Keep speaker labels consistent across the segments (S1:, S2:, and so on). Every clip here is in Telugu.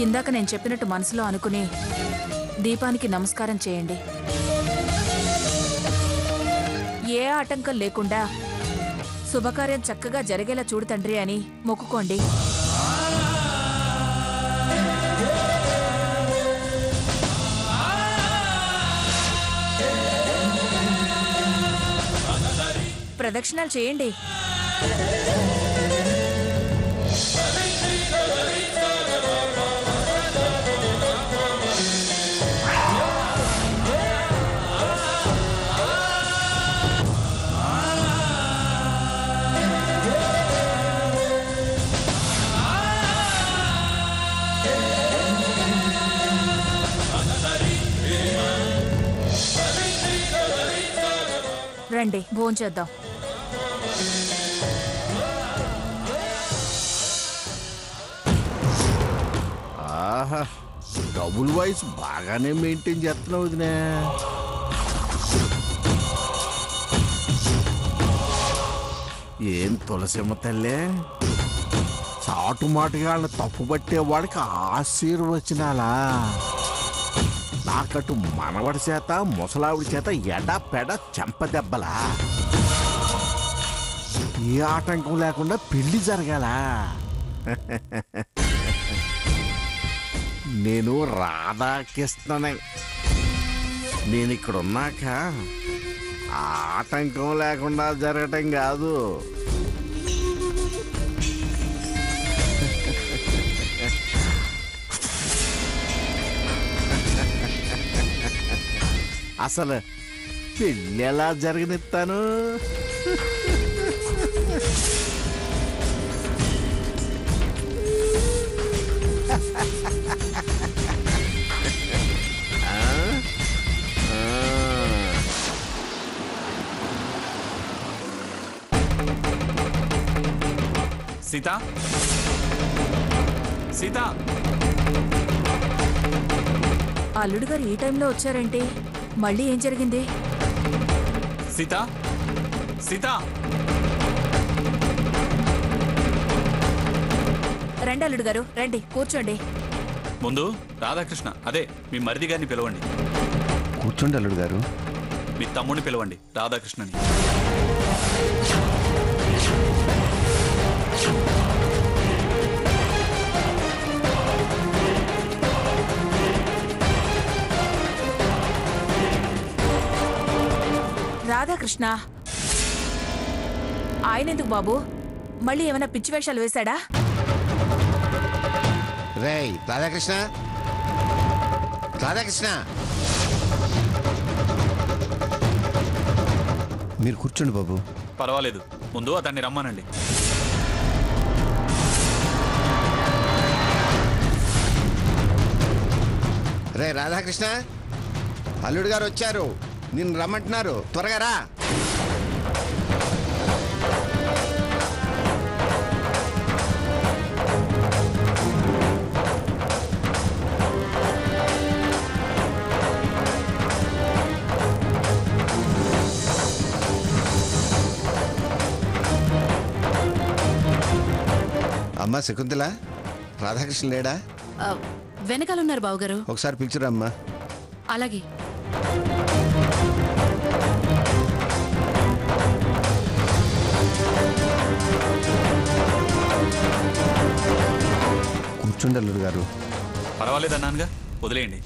S1: ఇందాక నేను చెప్పినట్టు మనసులో అనుకుని దీపానికి నమస్కారం చేయండి. ఏ ఆటంకం లేకుండా శుభకార్యం చక్కగా జరిగేలా చూడు తండ్రి అని మొక్కుకోండి. ప్రదక్షిణాలు చేయండి. రండి, భోంచేద్దాం.
S2: ఆహా, డబుల్ వాయిస్ బాగానే మెయింటైన్ చేస్తున్నావు వదినా. ఏం తులసిమ్మ తల్లే, చాటుమాటుగా తప్పు పట్టేవాడికి ఆశీర్వచనాలా? నాకటు మనవడి చేత ముసలావిడి చేత ఎడపెడ చెంపదెబ్బలా? ఏ ఆటంకం లేకుండా పెళ్లి జరగాల? నేను రాధాకృష్ణనే. నేను ఇక్కడున్నాక ఆటంకం లేకుండా జరగటం కాదు, అసలు పెళ్ళి ఎలా జరగనిస్తాను?
S3: సీత, సీత,
S1: అల్లుడు గారు ఈ టైంలో వచ్చారేంటి? మళ్ళీ ఏం జరిగింది?
S3: సీత, సీత,
S1: రండి అల్లుడు గారు, రండి కూర్చోండి.
S3: ముందు రాధాకృష్ణ, అదే మీ మరిది గారిని పిలవండి.
S4: కూర్చోండి అల్లుడు గారు.
S3: మీ తమ్ముడిని పిలవండి, రాధాకృష్ణని.
S1: రాధాకృష్ణ ఆయనెందుకు బాబు? మళ్ళీ ఏమైనా పిచ్చి వేషాలు వేశాడా?
S4: రేయ్ రాధాకృష్ణ, రాధాకృష్ణ, మీరు కూర్చోండి బాబు.
S3: పర్వాలేదు, ముందు అతన్ని రమ్మనండి.
S4: రే రాధాకృష్ణ, అల్లుడు గారు వచ్చారు, నిన్ను రమ్మంటున్నారు, త్వరగా రా. అమ్మా శకుంతల, రాధాకృష్ణ లేడా?
S1: వెనకాలన్నారు బావగారు.
S4: ఒకసారి పిలిచిరా అమ్మా.
S1: అలాగే.
S4: కూర్చోండి అల్లుడు గారు.
S3: పర్వాలేదన్నానుగా, వదిలేయండి.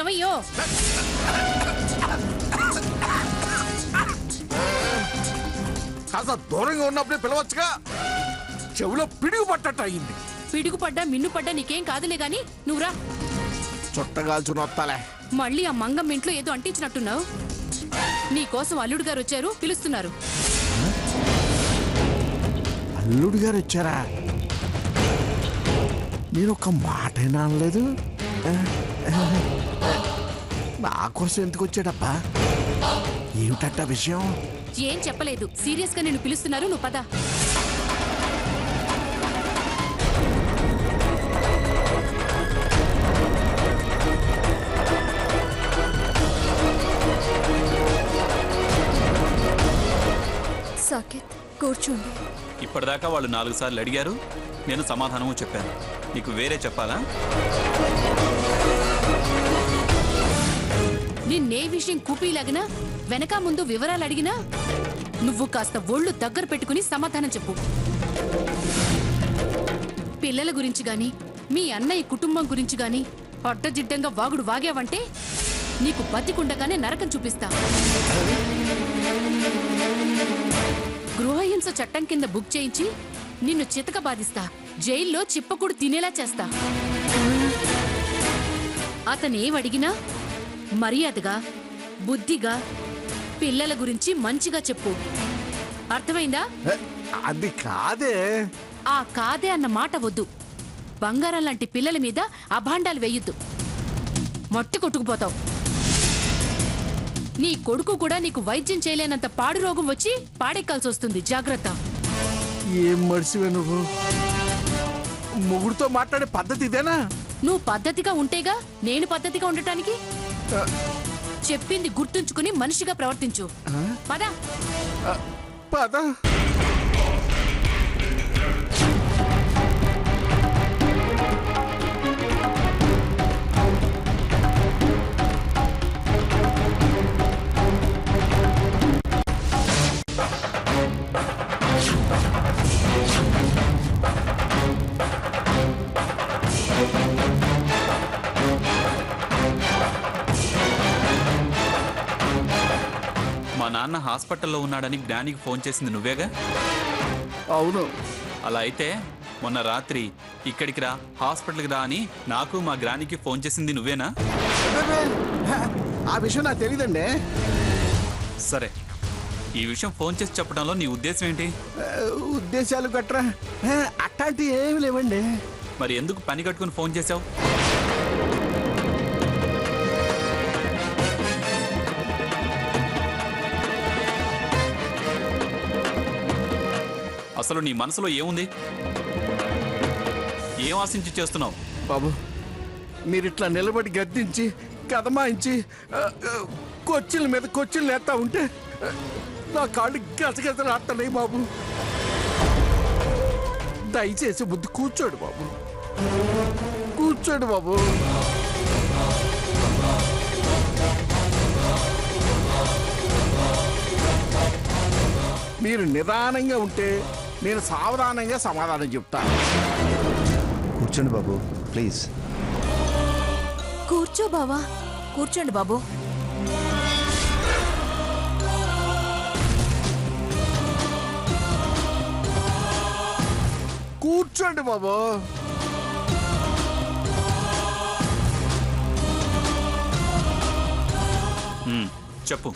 S1: ఏమయ్యో,
S2: కాస్త దూరంగా ఉన్నప్పుడే పిలవచ్చుగా. చెవులో పిడుగు పట్టట్టు అయింది.
S1: పిడుగు పడ్డా మిన్ను పడ్డా నీకేం కాదులే గాని నువ్వురా.
S2: చుట్టగాల్చుని వస్తాలే.
S1: మళ్ళీ ఆ మంగమ్మ ఇంట్లో ఏదో అంటించినట్టున్నావు. నీకోసం అల్లుడు గారు వచ్చారు, పిలుస్తున్నారు.
S2: అల్లుడు గారు వచ్చారా? నేను ఒక మాట అనలేదు. నా కోసం ఎందుకు వచ్చాడబ్బా? ఏమిటట్ట విషయం?
S5: ఏం చెప్పలేదు, సీరియస్ గా నిన్ను పిలుస్తున్నారు, నువ్వు పద.
S6: సాకేత్, కూర్చోండి.
S3: ఇప్పటిదాకా వాళ్ళు 4 సార్లు అడిగారు, నేను సమాధానము చెప్పాను. నీకు వేరే చెప్పాలా?
S5: నిన్నే విషయం కూపీలాగినా వెనక ముందు వివరాలు అడిగినా నువ్వు కాస్త ఒళ్ళు దగ్గర పెట్టుకుని సమాధానం చెప్పు. పిల్లల గురించి గాని మీ అన్నయ్య కుటుంబం గురించి గాని అడ్డజిడ్డంగా వాగుడు వాగావంటే నీకు బతికుండగానే నరకం చూపిస్తా. గృహహింస చట్టం కింద బుక్ చేయించి నిన్ను చితక బాధిస్తా. జైల్లో చిప్పకూడు తినేలా చేస్తా. అతనేమడిగినా మర్యాదగా బుద్ధిగా పిల్లల గురించి మంచిగా చెప్పు. అర్థమైందా?
S2: అది కాదే.
S5: ఆ కాదే అన్న మాట వద్దు. బంగారం లాంటి పిల్లల మీద అభాండాలు వేయొద్దు, మట్టి కొట్టుకుపోతావు. నీ కొడుకు కూడా నీకు వైద్యం చేయలేనంత పాడు రోగం వచ్చి పాడెక్కాల్సి వస్తుంది. జాగ్రత్త.
S2: ఏం మడిసివే నువ్వు? మొగుడుతో మాట్లాడే పద్ధతి ఇదేనా?
S5: నువ్వు పద్ధతిగా ఉంటేగా నేను పద్ధతిగా ఉండటానికి. చెప్పింది గుర్తుంచుకుని మనిషిగా ప్రవర్తించు. పద.
S2: పద.
S3: మా నాన్న హాస్పిటల్లో ఉన్నాడని జ్ఞానికి ఫోన్ చేసింది నువ్వేగా?
S2: అవును.
S3: అలా అయితే మొన్న రాత్రి ఇక్కడికి రా, హాస్పిటల్కి రా అని నాకు మా గ్రానికి ఫోన్ చేసింది నువ్వేనా?
S2: ఆ విషయం నాకు తెలియదండి.
S3: సరే, ఈ విషయం ఫోన్ చేసి చెప్పడంలో నీ ఉద్దేశం ఏంటి?
S2: ఉద్దేశాలు గట్రా అట్లాంటివి ఏమి లేవండి.
S3: మరి ఎందుకు పని కట్టుకుని ఫోన్ చేశావు? అసలు నీ మనసులో ఏముంది? ఏం ఆశించి చేస్తున్నావు?
S2: బాబు, మీరిట్లా నిలబడి గద్దించి కదమాయించి కొచ్చిళ్ళ మీద కొచ్చిళ్ళు వేస్తా ఉంటే నా కాళ్ళు గజగజలాడుతున్నాయి బాబు. దయచేసి బుద్ధి కూర్చోడు బాబు, కూర్చోడు బాబు. మీరు నిదానంగా ఉంటే నేను సావధానంగా సమాధానం చెప్తాను.
S4: కూర్చోండి బాబు, ప్లీజ్.
S6: కూర్చో బావా.
S1: కూర్చోండి బాబు.
S2: కూర్చోండి బాబు.
S3: చెప్పు.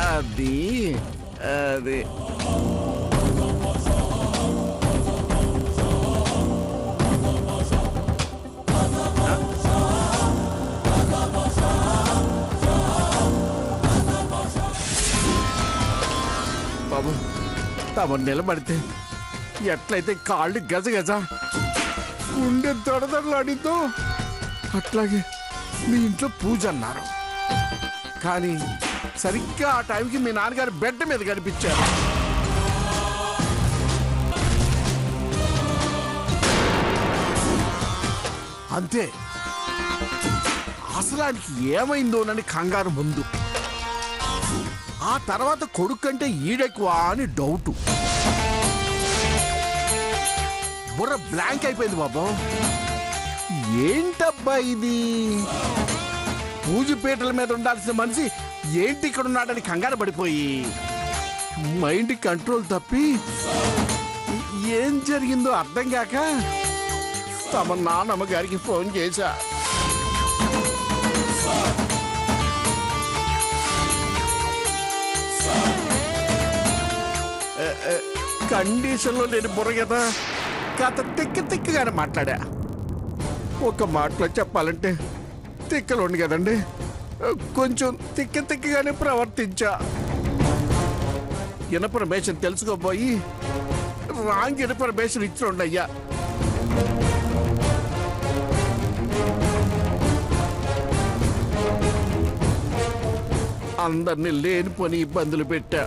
S2: అది అది బాబు, తమరు నిలబడితే ఎట్లయితే కాళ్ళు గజగజ గుండె దొడదొడలాడితో అట్లాగే మీ ఇంట్లో పూజ అన్నారు. కానీ సరిగ్గా ఆ టైంకి మీ నాన్నగారు బెడ్ మీద కనిపించారు. అంతే. అసలానికి ఏమైందోనని కంగారు ముందు, ఆ తర్వాత కొడుకు కంటే ఈడెక్కువ అని డౌటు. బుర్ర బ్లాంక్ అయిపోయింది బాబు. ఏంటబ్బా ఇది? పూజపీటల మీద ఉండాల్సిన మనిషి ఏంటి ఇక్కడ ఉన్నాడని కంగారు పడిపోయి మైండ్ కంట్రోల్ తప్పి ఏం జరిగిందో అర్థం కాక తమ నాన్నమ్మ గారికి ఫోన్ చేశా. కండిషన్లో నేను బుర్ర కదా, కాత తిక్కగానే మాట్లాడా. ఒక మాటలో చెప్పాలంటే తిక్కలోండి కదండి. కొంచెం తిక్కగానే ప్రవర్తించా. ఇన్ఫర్మేషన్ తెలుసుకోబోయి రాంగ్ ఇన్ఫర్మేషన్ ఇచ్చినయ్యా. అందరినీ లేనిపోని ఇబ్బందులు పెట్టా.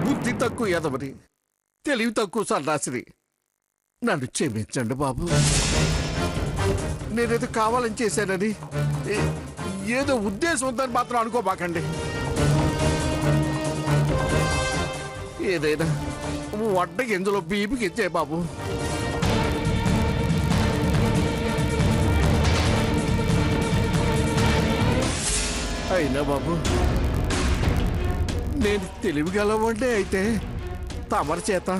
S2: బుద్ధి తక్కువ ఎదవని, తెలివి తక్కువ సన్నాసిని. నన్ను క్షమించండి బాబు. నేనేదో కావాలని చేశానని, ఏదో ఉద్దేశం ఉందని మాత్రం అనుకోబాకండి. ఏదైనా వడ్డ గింజలో బీపికి ఇచ్చే బాబు. అయినా బాబు, నేను తెలివిగలవంటే అయితే తమరి చేత,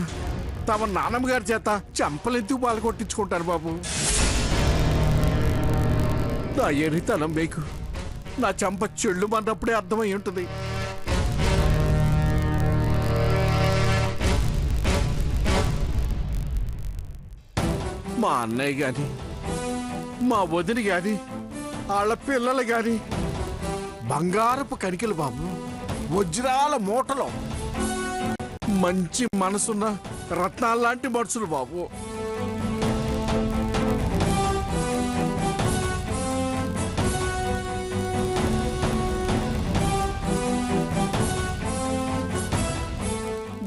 S2: తమ నాన్నమ్మ గారి చేత చెంపలెత్తుకు పాలు కొట్టించుకుంటాను బాబు. నా ఎరితనం మీకు నా చెంప చెళ్ళు అన్నప్పుడే అర్థమై ఉంటుంది. మా అన్నయ్య గాని, మా వదిన గాని, వాళ్ళ పిల్లలు గాని బంగారపు కణికలు బాబు, వజ్రాల మూటలో మంచి మనసున్న రత్నాల్లాంటి మనుషులు బాబు.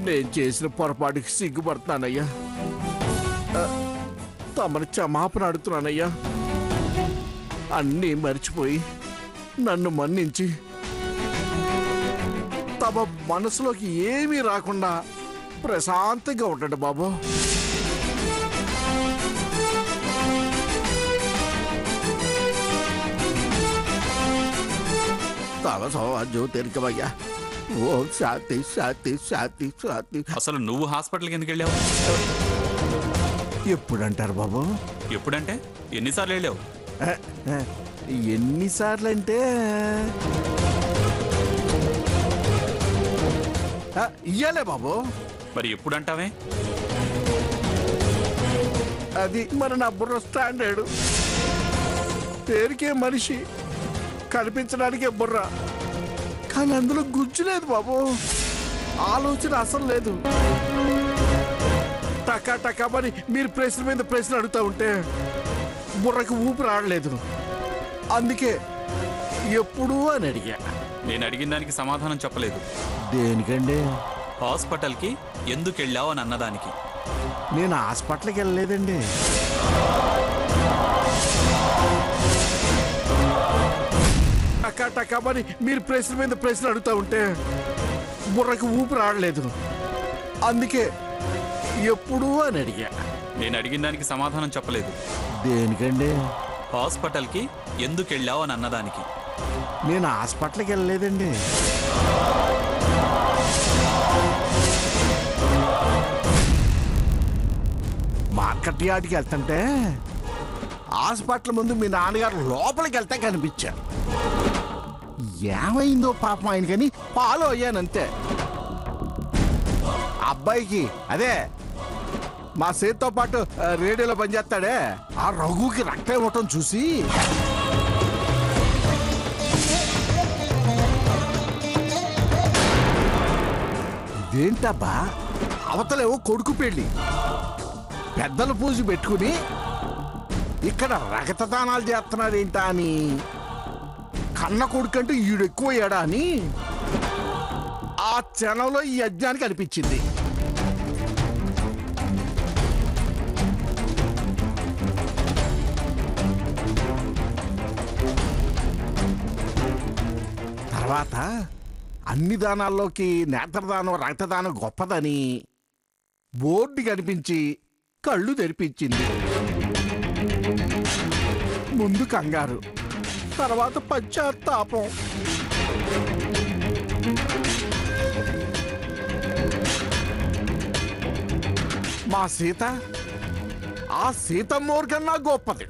S2: నేను చేసిన పొరపాటుకి సిగ్గుపడుతున్నానయ్యా. తమను క్షమాపణ అడుగుతున్నానయ్యా. అన్నీ మర్చిపోయి నన్ను మన్నించి తమ మనసులోకి ఏమీ రాకుండా ప్రశాంతంగా ఉంటాడు బాబు. తమ సమాజం తెరికమయ్యా. ఓ శాంతి శాంతి శాంతి శాంతి.
S3: అసలు నువ్వు హాస్పిటల్కి ఎందుకు వెళ్ళావు?
S2: ఎప్పుడంటారు బాబు?
S3: ఎప్పుడంటే ఎన్నిసార్లు వెళ్ళావు?
S2: ఎన్నిసార్లు అంటే ఇయ్యాలే బాబు.
S3: మరి ఎప్పుడంటావే?
S2: అది మరి నా బుర్ర స్టాండర్డ్. పేరుకే మనిషి, కనిపించడానికే బుర్ర, కానీ అందులో గుజ్జు లేదు బాబు. ఆలోచన అసలు లేదు. టకా టకా మరి మీరు ప్రశ్న మీద ప్రశ్న అడుగుతా ఉంటే బుర్రకు ఊపిరి ఆడలేదు. అందుకే ఎప్పుడు అని అడిగా.
S3: నేను అడిగిన దానికి సమాధానం చెప్పలేదు.
S2: దేనికండి?
S3: హాస్పిటల్కి ఎందుకు వెళ్ళావు అని అన్నదానికి.
S2: నేను హాస్పిటల్కి వెళ్ళలేదండి. టకా టకా మరి మీరు ప్రశ్న మీద ప్రశ్న అడుగుతా ఉంటే బుర్రకు ఊపిరి ఆడలేదు. అందుకే ఎప్పుడు అని అడిగా.
S3: నేను అడిగిన దానికి సమాధానం చెప్పలేదు.
S2: దేనికండి?
S3: హాస్పిటల్కి ఎందుకు వెళ్ళావు అని అన్నదానికి.
S2: నేను హాస్పిటల్కి వెళ్ళలేదండి. మార్కెట్ యార్డ్కి వెళ్తుంటే హాస్పిటల్ ముందు మీ నాన్నగారు లోపలికి వెళ్తే కనిపించారు. ఏమైందో పాపం ఆయనకని ఫాలో అయ్యానంతే. అబ్బాయికి అదే మా సేత్తో పాటు రేడియోలో పనిచేస్తాడే ఆ రఘుకి రక్తం ఇవ్వటం చూసి ఇదేంటబ్బా, అవతలేవో కొడుకు పెళ్ళి, పెద్దల పూజ పెట్టుకుని ఇక్కడ రక్తదానాలు చేస్తున్నాడేంటా అని, కన్న కొడుకంటూ ఈడు ఎక్కువయ్యాడా అని ఆ క్షణంలో ఈ యజ్ఞానికి అనిపించింది. తర్వాత అన్ని దానాల్లోకి నేత్రదానం, రక్తదానం గొప్పదని బోర్డు కనిపించి కళ్ళు తెరిపించింది. ముందు కంగారు, తర్వాత పశ్చాత్తాపం. మా సీత ఆ సీతమ్మోర్ కన్నా గొప్పది.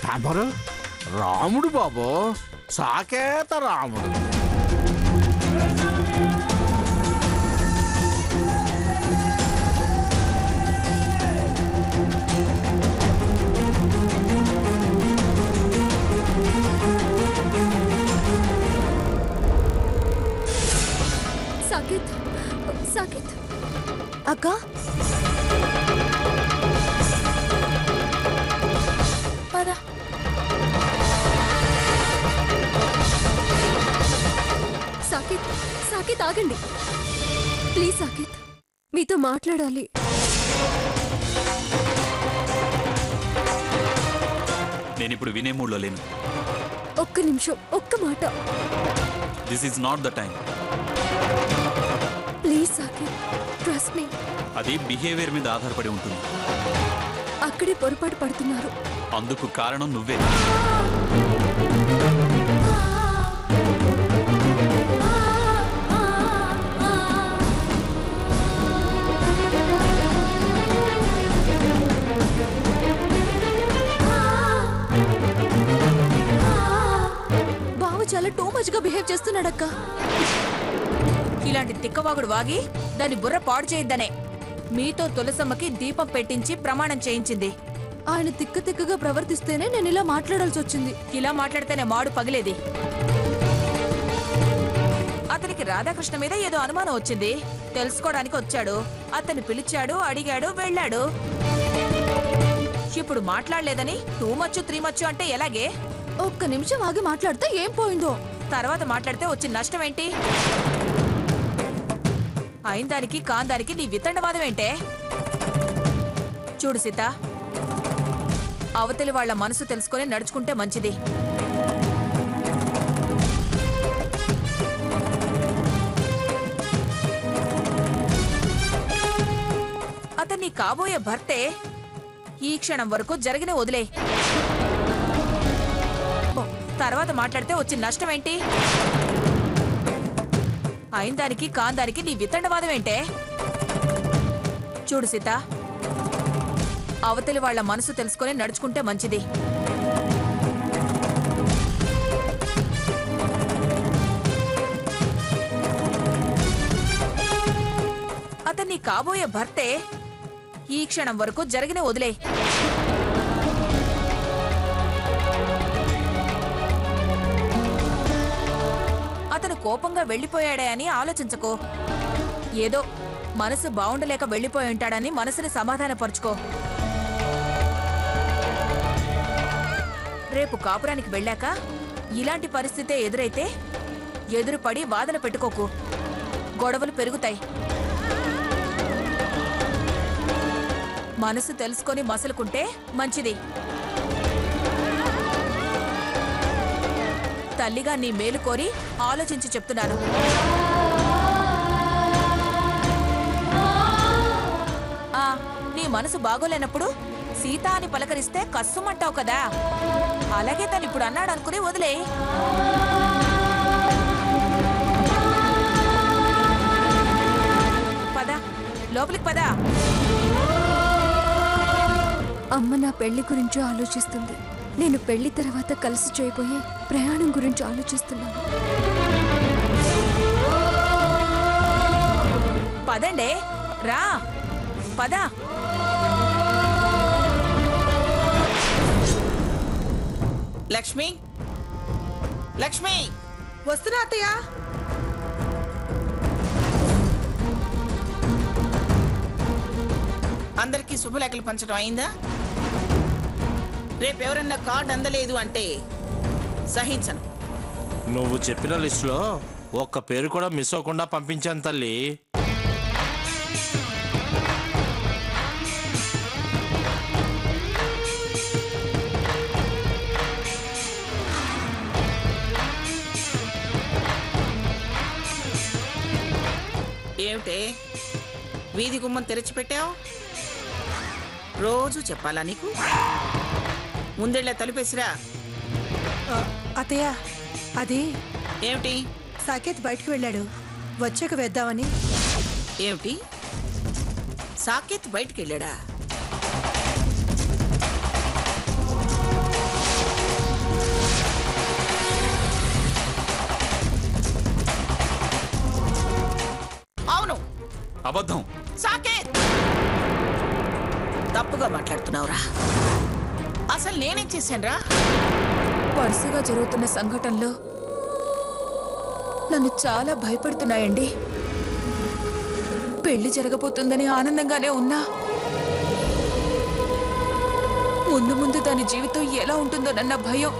S2: తమరు రాముడు బాబు, సాకేత రాముడు.
S6: ఆగండి ప్లీజ్ సాకేత్, మీతో మాట్లాడాలి.
S3: నేను ఇప్పుడు వినే మూడ్లో లేను.
S6: ఒక్క నిమిషం, ఒక్క మాట.
S3: This is not the time.
S6: Please Saket, trust me.
S3: అది బిహేవియర్ మీద ఆధారపడి ఉంటుంది.
S6: అక్కడే పొరపాటు పడుతున్నారు.
S3: అందుకు కారణం నువ్వే.
S6: బావ చాలా టూ మచ్ గా బిహేవ్ చేస్తున్నాడక్క.
S1: ఇలాంటి తిక్కవాగుడు వాగి దాని బుర్ర పాడు చేయొద్దనే మీతో తులసమ్మకి దీపం పెట్టించి ప్రమాణం చేయించింది.
S6: ఆయన తిక్కగా ప్రవర్తిస్తేనే నేను ఇలా మాట్లాడాల్సి వచ్చింది.
S1: ఇలా మాట్లాడితేనే మాడు పగిలేది. అతనికి రాధాకృష్ణ మీద ఏదో అనుమానం వచ్చింది. తెలుసుకోవడానికి వచ్చాడు. అతన్ని పిలిచాడు, అడిగాడు, వెళ్ళాడు. ఇప్పుడు మాట్లాడలేదని టూ మచ్చు త్రీ మచ్చు అంటే ఎలాగే?
S6: ఒక్క నిమిషం ఆగి మాట్లాడితే ఏం పోయిందో.
S1: తర్వాత మాట్లాడితే వచ్చిన నష్టం ఏంటి? అయిందానికి కాందానికి నీ వితండవాదం ఏంటే? చూడు సీత, అవతలి వాళ్ళ మనసు తెలుసుకొని నడుచుకుంటే మంచిది. అతన్ని కాబోయే భర్తే. ఈ క్షణం వరకు జరిగిన వదిలే. తర్వాత మాట్లాడితే వచ్చిన నష్టం ఏంటి? అయిందానికి కాందానికి నీ వితండవాదం ఏంటే? చూడు సీత, అవతలి వాళ్ళ మనసు తెలుసుకొని నడుచుకుంటే మంచిది. అతన్ని కాబోయే భర్తే. ఈ క్షణం వరకు జరిగిన వదిలే. అతను కోపంగా వెళ్లిపోయాడే అని ఆలోచించకో. ఏదో మనసు బావుండలేక వెళ్లిపోయి ఉంటాడని మనసుని సమాధానపరుచుకో. రేపు కాపురానికి వెళ్ళాక ఇలాంటి పరిస్థితే ఎదురైతే ఎదురుపడి వాదన పెట్టుకోకు. గొడవలు పెరుగుతాయి. మనసు తెలుసుకొని మసలుకుంటే మంచిది. తల్లిగా నీ మేలు కోరి ఆలోచించి చెప్తున్నాను. నీ మనసు బాగోలేనప్పుడు సీత అని పలకరిస్తే కస్సుమంటావు కదా, అలాగే తను ఇప్పుడు అన్నాడు అనుకుని వదిలే. పద, లోపలికి పద.
S6: అమ్మ నా పెళ్లి గురించి ఆలోచిస్తుంది. నేను పెళ్లి తర్వాత కలిసి చేయబోయే ప్రయాణం గురించి ఆలోచిస్తున్నాను.
S1: పదండే, రా, పద.
S7: లక్ష్మి, లక్ష్మి,
S8: వస్తున్నా అత్తయ్య.
S7: అందరికీ శుభలేఖలు పంచడం అయిందా? రేపెవరన్నా కార్డు అందలేదు అంటే సహించను.
S9: నువ్వు చెప్పిన లిస్టులో ఒక్క పేరు కూడా మిస్ అవ్వకుండా పంపించాను తల్లి.
S7: ఏమిటే వీధి గుమ్మం తెరిచిపెట్టావు? రోజు చెప్పాలా నీకు? ముందెళ్ళ తలుపేసిరా.
S8: అత్తయ్య, అది
S7: ఏమిటి?
S8: సాకేత్ బయటకు వెళ్ళాడు, వచ్చాక వేద్దామని.
S7: ఏమిటి? సాకేత్ బయటికి వెళ్ళాడా? అవును,
S3: అబద్ధం.
S7: సాకేత్ తప్పుగా మాట్లాడుతున్నావురా. అసలు నేనేం చేశానురా?
S1: వరుసగా జరుగుతున్న సంఘటనలు నన్ను చాలా భయపడుతున్నాయండి. పెళ్లి జరగబోతుందని ఆనందంగానే ఉన్నా, ముందు ముందు దాని జీవితం ఎలా ఉంటుందోనన్న భయం